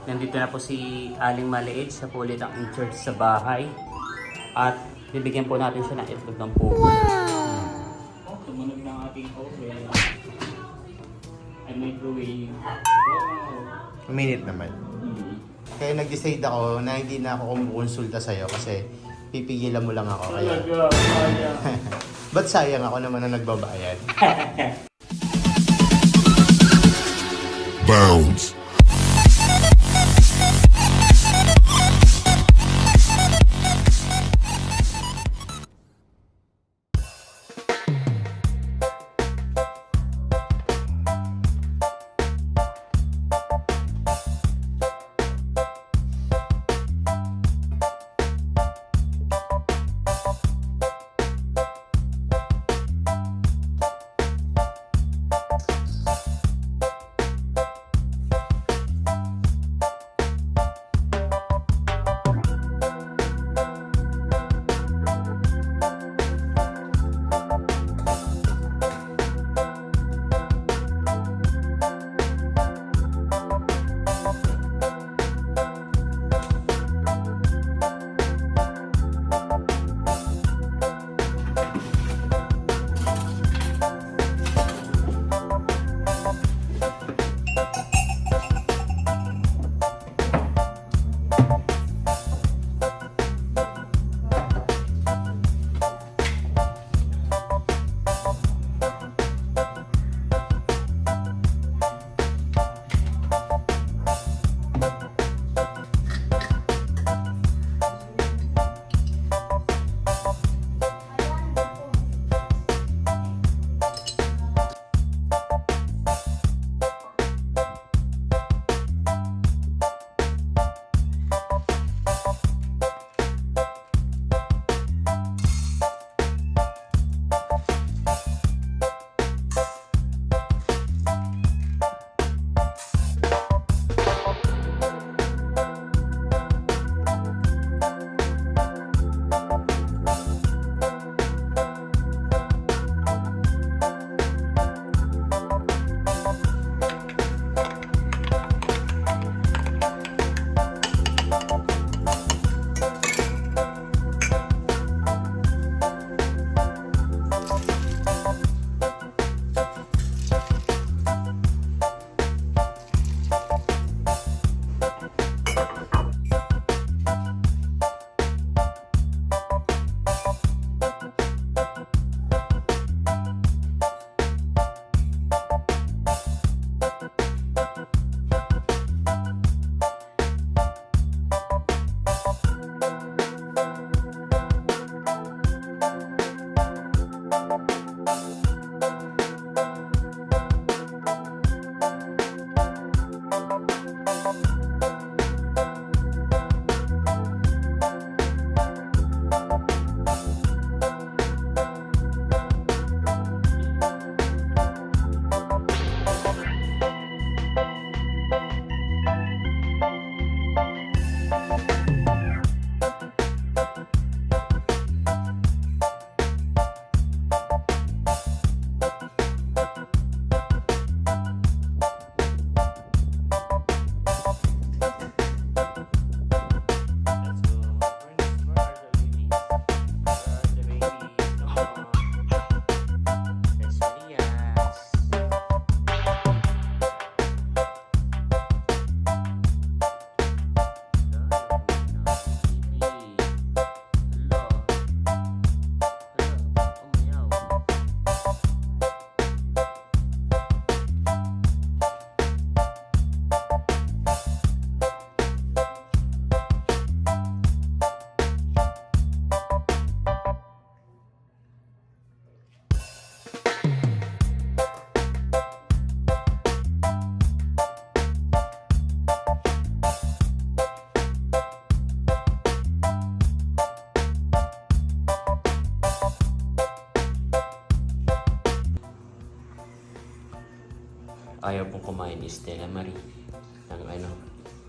Nandito na po si Aling Maliit. Siya po ulit ang in-charge sa bahay. At bibigyan po natin siya ng itlog ng pugo. Wow! Oh, tumunog ng ating oven. Ay microwave. Wow! Minute naman. Kaya nag-decide ako na hindi na ako kumukonsulta sa'yo kasi pipigilan mo lang ako. Kaya... Ba't sayang ako naman na nagbabayad? Bounce. Ayaw pong kumain ni Stella Marie ng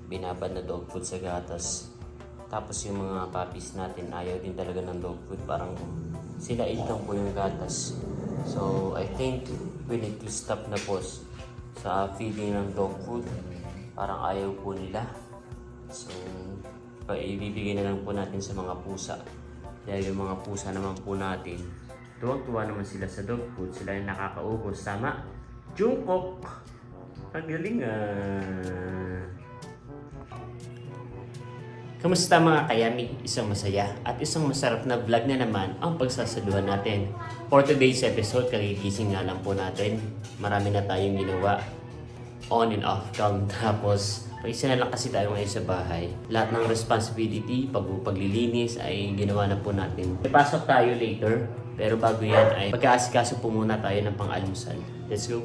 binabad na dog food sa gatas. Tapos yung mga puppies natin ayaw din talaga ng dog food, parang sila lang po yung gatas. So I think we need to stop na po sa feeding ng dog food Parang ayaw po nila. So, ibibigay na lang po natin sa mga pusa. Dahil yung mga pusa naman po natin, tuwang-tuwa naman sila sa dog food. Sila yung nakakaubos. Tama? Jungkook! Ang galing Kamusta mga kayami? Isang masaya at isang masarap na vlog na naman ang pagsasaluhan natin. For today's episode, kagigising nga lang po natin. Marami na tayong ginawa. On and off cam. Tapos, isa na lang kasi tayo ngayon sa bahay. Lahat ng responsibility, paglilinis ay ginawa na po natin. Ipasok tayo later. Pero bago yan ay pagkaasikaso po muna tayo ng pang-almusal. Let's go!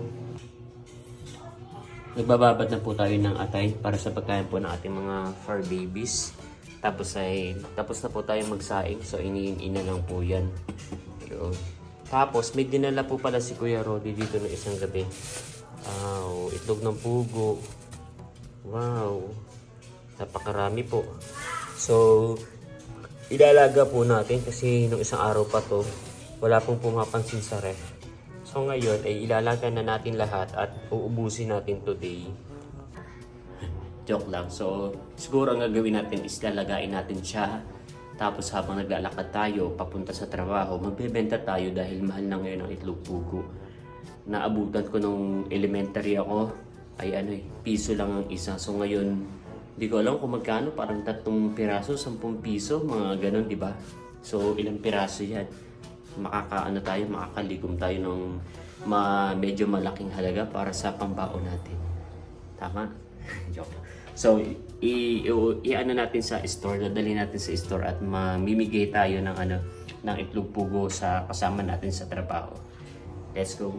Nagbababad na po tayo ng atay para sa pagkain po ng ating mga fur babies. Tapos na po tayo magsaing. So iniin na lang po yan. So, tapos may dinala po pala si Kuya Rodi dito ng isang gabi. Wow, itlog ng pugo. Wow, napakarami po. So, ilalaga po natin kasi nung isang araw pa to, wala pong pumapansin sa ref. So ngayon ay ilalaga na natin lahat at uubusin natin today. Joke lang. So siguro ang gagawin natin is lalagain natin siya. Tapos habang naglalakad tayo papunta sa trabaho, magbebenta tayo dahil mahal na ngayon ang itlog pugo. Naabutan ko nung elementary ako ay piso lang ang isa. So ngayon, hindi ko alam kung magkano, parang 3 piraso, 10 piso, mga ganun, di ba? So ilang piraso yan? Makakaligom tayo ng medyo malaking halaga para sa pambaon natin. Tama? Joke. So, i-ano natin sa store, dadali natin sa store at mamimigay tayo ng itlog pugo sa kasama natin sa trabaho. Let's go.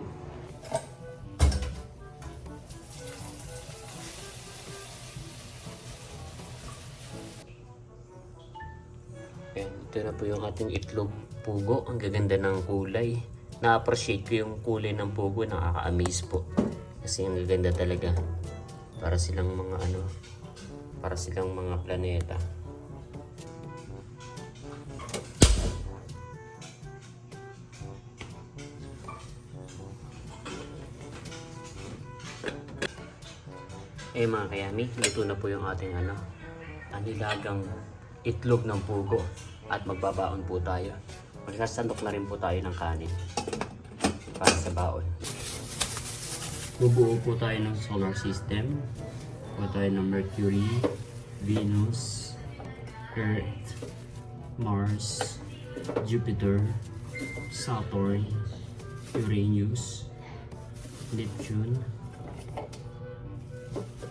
Ito na po yung ating itlog pugo. Ang gaganda ng kulay. Na-appreciate ko yung kulay ng pugo. Nakaka-amaze po. Kasi ang gaganda talaga. Para silang mga planeta. Mga kayami, ito na po yung ating anilagang itlog ng pugo. At magbabaon po tayo. Magsasandok na rin po tayo ng kanin para sa baon. Bubuo po tayo ng solar system. Bubuo tayo ng Mercury, Venus, Earth, Mars, Jupiter, Saturn, Uranus, Neptune,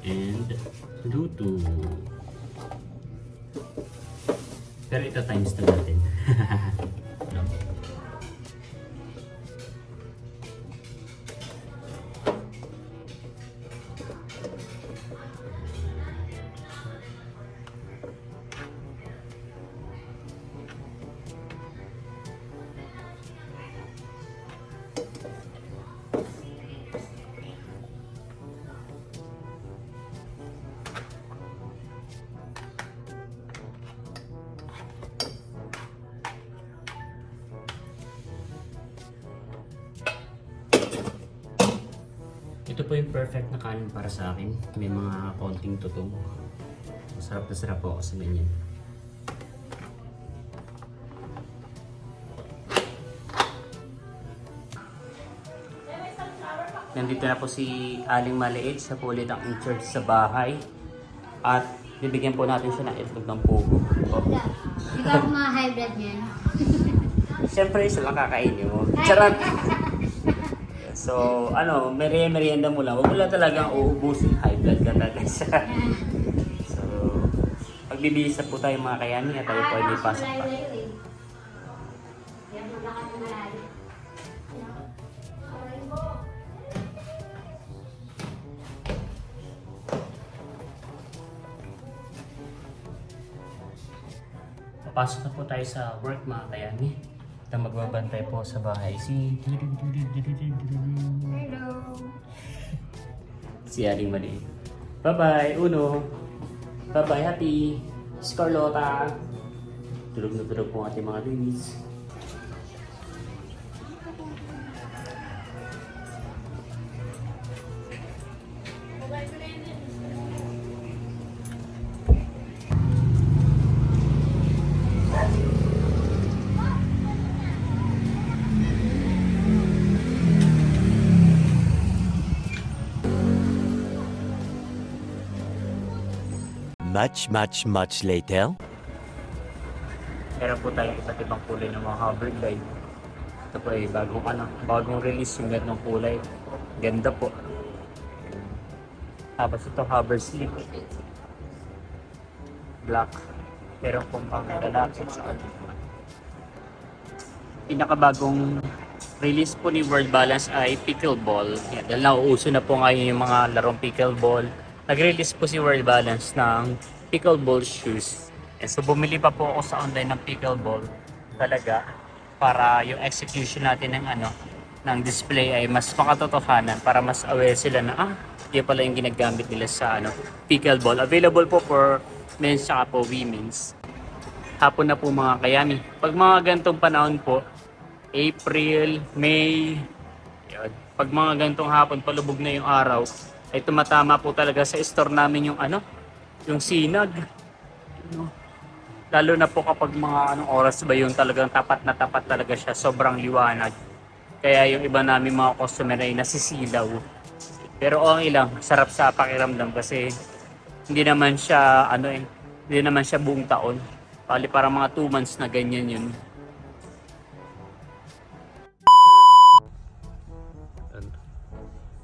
and Pluto. Pero ito times na natin. No? Ito po yung perfect na kanin para sa akin. May mga konting tutong. Masarap na sarap po ako sa ganyan. Nandito na po si Aling Maliit. Siya po ulit ang in-charge sa bahay. At bibigyan po natin siya ng itlog ng pugo. Hindi ka mga high blood niyan. Siyempre, isa lang kakainin mo. Charot! So, merienda mo lang. Huwag mo lang talagang uubusin. High blood ka talaga siya. So, magbibihisa po tayo mga kayami at tayo po ay may pasok pa. Papasok na po tayo sa work mga kayami. At magbabantay po sa bahay si... Hello! Si Aling Maliit. Bye-bye, Uno! Bye-bye, Happy! Si Carlota! Tulog na tulog po ang ating mga babies. much later. Meron po tayong iba't ibang kulay ng mga hover glide. Ito po ay bagong release yung ganong kulay. Ganda po. Tapos ito hover sleek. Black. Meron pong pang lalaki sa pinakabagong release po ni World Balance ay pickleball. Yan, dahil nauuso na po ngayon yung mga larong pickleball. Nag-release po si World Balance ng pickleball shoes. And so bumili pa po ako sa online ng pickleball talaga para yung execution natin ng display ay mas makatotohanan, para mas aware sila na yun pala yung ginagamit nila sa pickleball. Available po for men's at po women's. Hapon na po mga kayami. Pag mga gantong panahon po, April, May, yun. Pag mga gantong hapon, palubog na yung araw, ay tumatama po talaga sa store namin yung yung sinag. Lalo na po kapag mga anong oras ba yung talagang tapat na tapat talaga siya, sobrang liwanag. Kaya yung iba namin mga customer ay nasisilaw. Pero okay lang, sarap sa pakiramdam kasi hindi naman siya hindi naman siya buong taon. Bali parang mga 2 months na ganyan yun.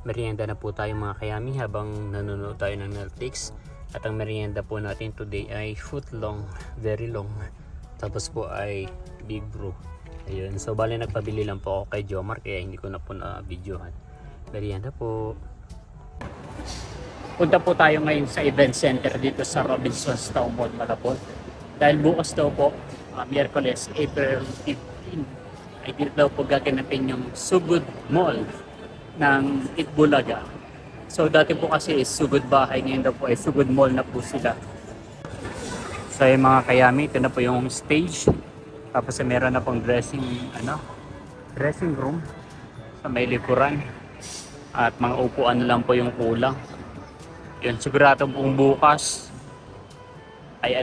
Merienda na po tayo mga kayami habang nanonood tayo ng Netflix. At ang merienda po natin today ay footlong, very long. Tapos po ay big brew. Ayun, so bali nagpabili lang po ako kay Jomar kaya hindi ko na po na-videohan. Merienda po. Punta po tayo ngayon sa event center dito sa Robinsons Town Mall, Malabon. Dahil bukas daw po, Miyerkules, April 15, ay dito daw po gaganapin yung Sugod Mall ng Itbulaga. So dati po kasi is Sugod Bahay, ngayon daw po ay Sugod Mall na po sila. So yung mga kayami, ito na po yung stage. Tapos meron na pong dressing room sa may likuran. At mga upuan lang po yung kulang. Yun, sigurado pong bukas ay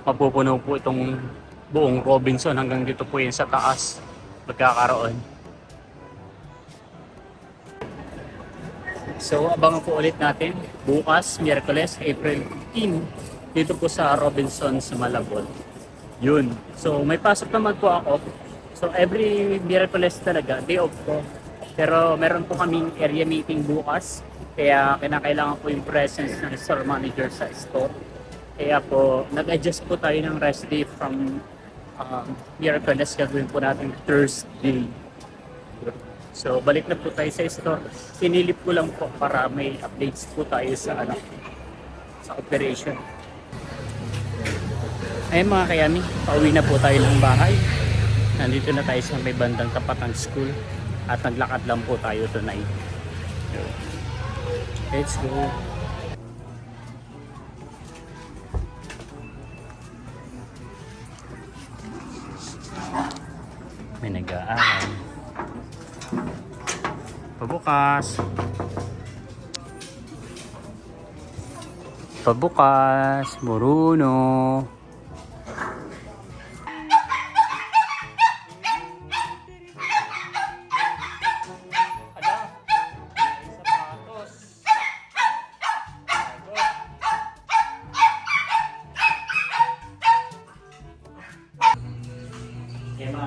mapupuno po itong buong Robinson hanggang dito po yun sa taas magkakaroon. So abangan po ulit natin bukas, Miyerkules, April 15 dito po sa Robinson sa Malabon. Yun. So may pasok naman po ako. So every Miyerkules talaga, day off ko. Pero meron po kaming area meeting bukas. Kaya kinakailangan po yung presence ng store manager sa store. Kaya po nag-adjust po tayo ng rest day from Miyerkules, gagawin po natin Thursday. So balik na po tayo sa store. Sinilip ko lang po para may updates po tayo sa sa operation. Ayun mga kayami, pauwi na po tayo ng bahay. Nandito na tayo sa may bandang tapat ng school at naglakad lang po tayo tonight. Let's go. May nag-aaral. Pabukas. Pabukas. Bruno.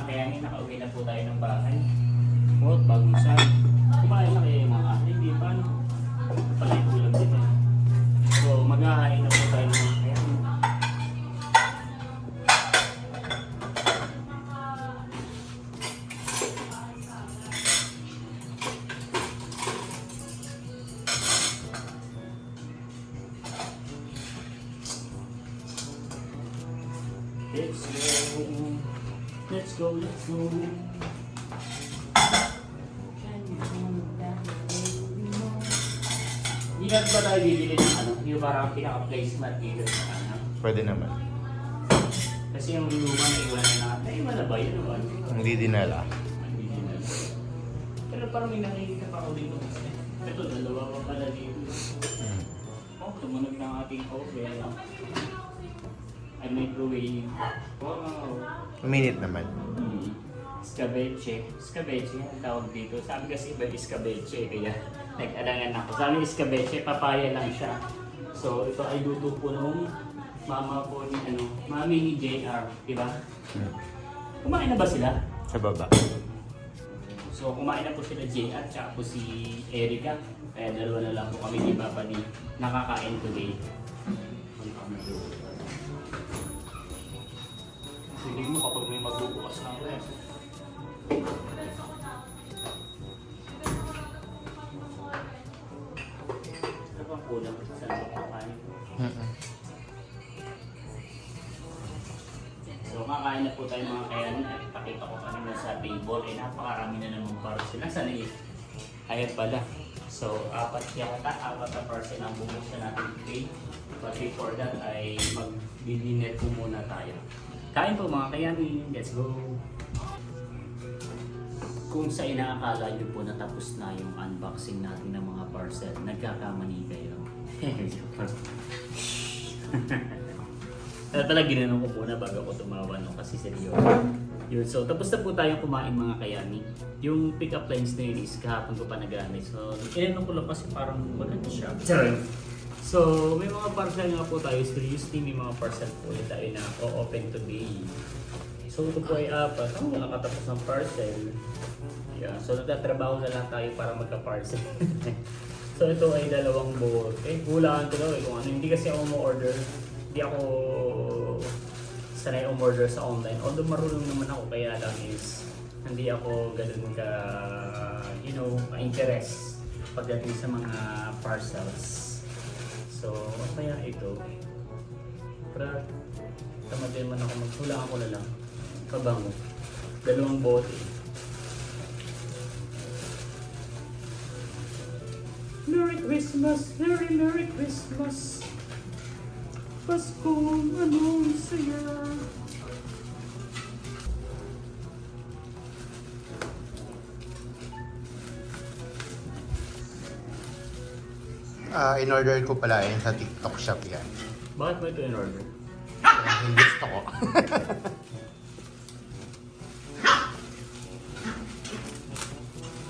Kaya nakauwi na po tayo ng bahay. Bagong saan. Kumain na kayo mga hindi pa palay ulam dito. So maghahain na po tayo ng mga kaya. Let's go. Ilan ba tayo bibili ng yung parang pinaka-placement dito sa Pwede naman. Kasi yung luma na iwan na natin, naiwan na ba yun? Hindi dinala. Pero parang may nakikita pa ako dito kasi. Ito, dalawa pa pala dito. Tumunog ng ating oven. Ay microwave. Wow. Minute naman. Escabeche. Escabeche ang tawag dito. Sabi kasi iba escabeche. Kaya nag-alangan ako. Sabi escabeche, papaya lang siya. So ito ay luto po nung mama po ni mami ni JR, di ba? Kumain na ba sila? Sa baba. So kumain na po sila JR at po si Erica. Kaya dalawa na lang po kami ni Papa ni nakakain today. Sige mo kapag may magbubukas ng ref. Ano bang kulang sa nakakain? So kakain na po tayo mga kayan at pakita ko kanina sa table ay napakarami na naman para sila. Sana ayan pala. So apat na person ang bubuksan natin today. But before that ay mag-dinner po muna tayo. Kain po mga kayanin, let's go! Kung sa inaakala nyo po na tapos na yung unboxing natin ng mga parcel, nagkakamali kayo. Talaga ginanong ko muna bago ako tumawa no, kasi seryoso. Yun, so tapos na po tayong kumain mga kayani. Yung pick-up lines na yun is kahapon ko pa nagamit. So inanong ko lang kasi parang maganda siya. So may mga parcel nga po tayo. Seriously, may mga parcel po yun tayo na o-open today. So ito po ay apat. Ako nakatapos ng parcel. Yeah, so nagtatrabaho na lang tayo para magka-parcel. So ito ay dalawang bote. Hulaan ko daw kung ano. Hindi kasi ako mo-order. Hindi ako sanay umorder sa online. Although marunong naman ako, kaya lang is hindi ako ganun ka, ka-interest pagdating sa mga parcels. So, kaya ito. Pero, tamad din man ako maghulaan ko na lang. Kabango. Dalawang bote. Merry Christmas! Merry Christmas! Paskong anong saya. In-order ko pala yan sa TikTok shop yan. Bakit mo ito in-order? Yung gusto ko.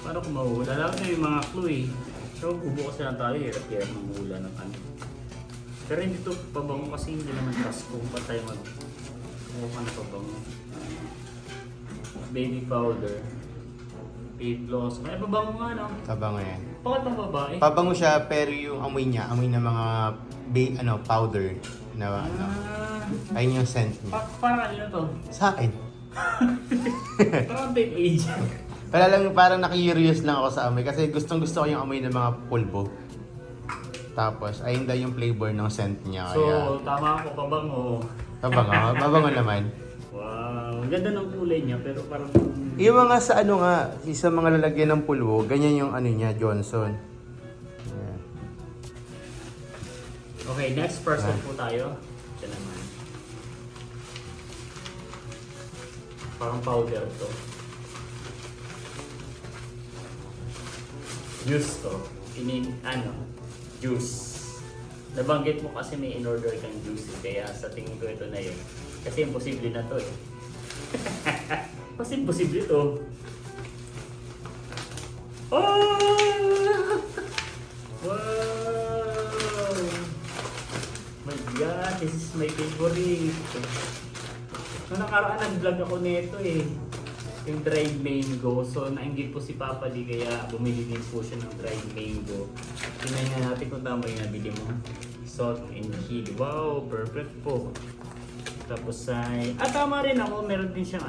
Paano kung mahuhula? Alam na yung mga clue eh. So, bubukas na lang tayo. Hirap mahuhula ng ano. Pero hindi ito pabango kasi hindi naman Pasko. Pa tayo ano pabango? Baby powder. Baby gloss. Ay, pabango nga no? Pabango yan. Bakit ang babae? Pabango siya pero yung amoy niya, amoy ng mga powder na ayun yung scent niya. Parang ano to? Sa akin. Parang babe agent. Parang na-curious lang ako sa amoy kasi gustong gusto ko yung amoy ng mga pulbo. Tapos, ayun daw yung flavor ng scent niya. So, Kaya, tama ako, pabango. mabango naman. Wow, ang ganda ng kulay niya pero parang... Yung mga sa sa mga lalagyan ng pulbo, ganyan yung ano niya, Johnson. Ayan. Okay, next person po tayo. Ito naman. Parang powder to. Juice to. Juice. Nabanggit mo kasi may in-order kang juice, kaya sa tingin ko ito na yun. Kasi imposible na to eh. Kasi imposible to. Oh! Wow! My God, this is my favorite. Noong nakaraan nag-vlog ako nito eh. Yung dried mango. So nainggit po si Papa di kaya bumili din po siya ng dried mango. Tingnan nga natin kung tama yung nabili mo. Salt and chili. Wow, perfect po. Tapos ay... tama rin ako. Meron din siyang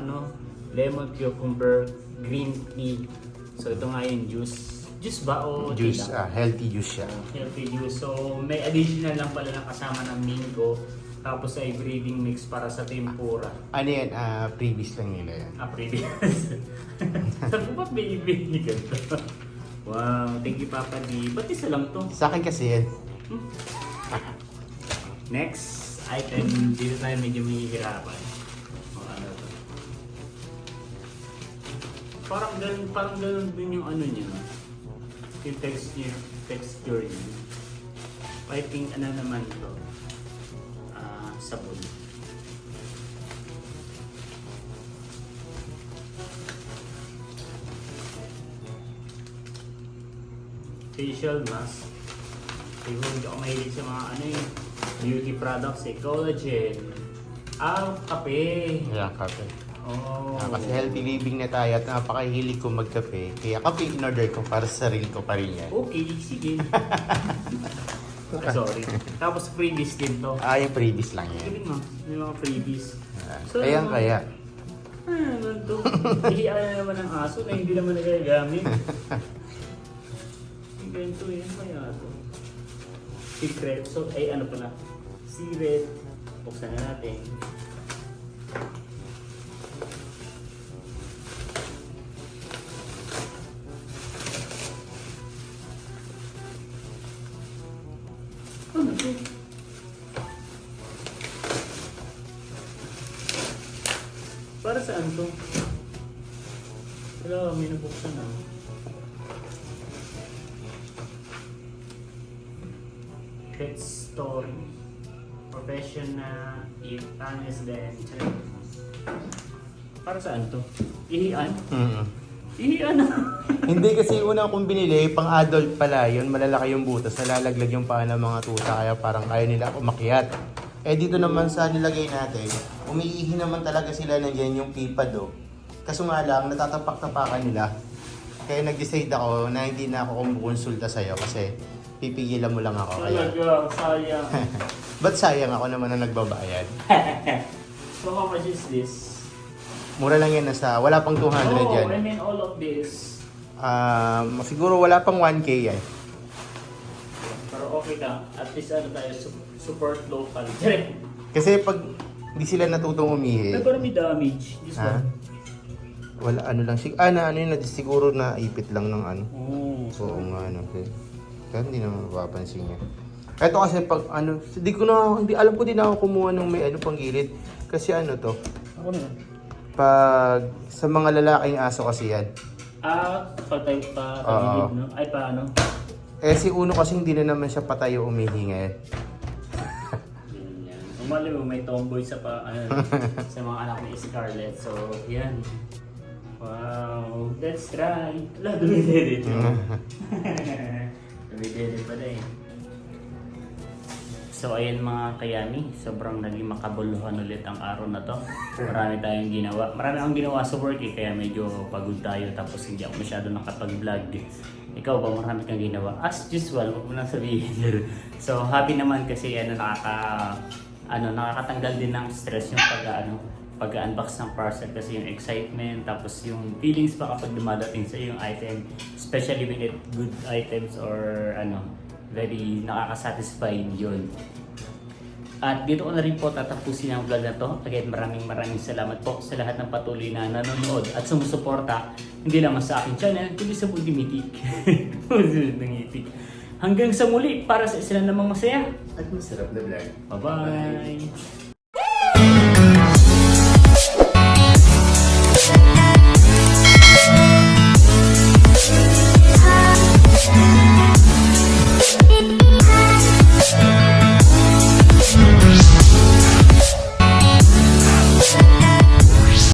lemon cucumber green tea. So ito nga yung juice. Juice ba o tea Juice, lang? healthy juice siya. Healthy juice. So may additional lang pala na kasama ng mango. Tapos ay breeding mix para sa tempura. Ano yan? Previous lang nila yan. Previous. Sabi ko ba't may ibig ganito? Wow, thank you Papa D. Ba't isa lang to? Sa akin kasi yan. Next item, dito tayo medyo mahihirapan. Ano to? Parang ganun din yung niya. Yung texture niya. I think naman to. Sabon. Facial mask. Siguro hindi ako mahilig sa mga beauty products, collagen, kape. Ayan, kape. Oh. Kasi healthy living na tayo at napakahilig ko magkape. Kaya kape in-order ko para sa sarili ko pa rin yan. Okay, sige. Sorry. Tapos freebies din to. Yung previous lang yan. Galing mo, may mga freebies. Ayan kaya. Ano to? Ihiyan na naman ng aso na hindi naman nagagamit. Yung ganito yun, kaya to. Secret. So, ano pala? Secret. Buksan na natin. Ano to? Para saan to? Wala, may nabuksan na. Pet story. Professional, if honest then. Para saan to? Ihian? Ihian na. Hindi kasi una kong binili, pang adult pala yun, malalaki yung butas, nalalaglag yung paa ng mga tuta, kaya parang kaya nila umakyat. Dito naman sa nilagay natin, umiihi naman talaga sila ng yan yung pipa do. Kaso nga lang, natatapak-tapakan nila. Kaya nag-decide ako na hindi na ako kumukonsulta sa'yo kasi pipigilan mo lang ako. Talaga, sayang. Ba't sayang ako naman na nagbabayad? So how much is this? Mura lang yan, wala pang 200 yan. I mean all of this. Siguro wala pang 1K yan. Pero okay ka. At least ano tayo, support local. Kasi pag hindi sila natutong umihi, Pero may damage. This ha? one. Wala ano lang. Ano yun, siguro na ipit lang ng ano. Oh, Oo nga, ano. Kaya hindi naman mapapansin niya. Ito kasi pag ano, hindi alam ko din ako kumuha ng may ano pang gilid. Kasi ano to, Ako na. pag sa mga lalaking aso kasi yan. Patay pa Oo. tagilid, no? Ay, paano? Si Uno kasi hindi na naman siya patayo umihi ngayon. Yan. Umali mo, may tomboy sa sa mga anak ni Scarlett. So, yan. Wow, let's try. Ala, dumidede ito. Dumidede pala eh. So ayan mga kayami, sobrang naging makabuluhan ulit ang araw na to. Marami tayong ginawa. Marami akong ginawa sa work eh, kaya medyo pagod tayo tapos hindi ako masyado nakapag-vlog. Ikaw ba, marami kang ginawa? As usual, huwag mo nang sabihin. So happy naman kasi nakakatanggal din ng stress yung pag-unbox ng parcel kasi yung excitement tapos yung feelings pa kapag dumadating sa yung item, especially when it good items or very nakaka-satisfied yun. At dito ko na rin po tatapusin ang vlog na to. Again, maraming salamat po sa lahat ng patuloy na nanonood at sumusuporta hindi lamang sa aking channel kundi sa Budimitik. Hanggang sa muli para sa isa na namang masaya At masarap na vlog. Bye-bye!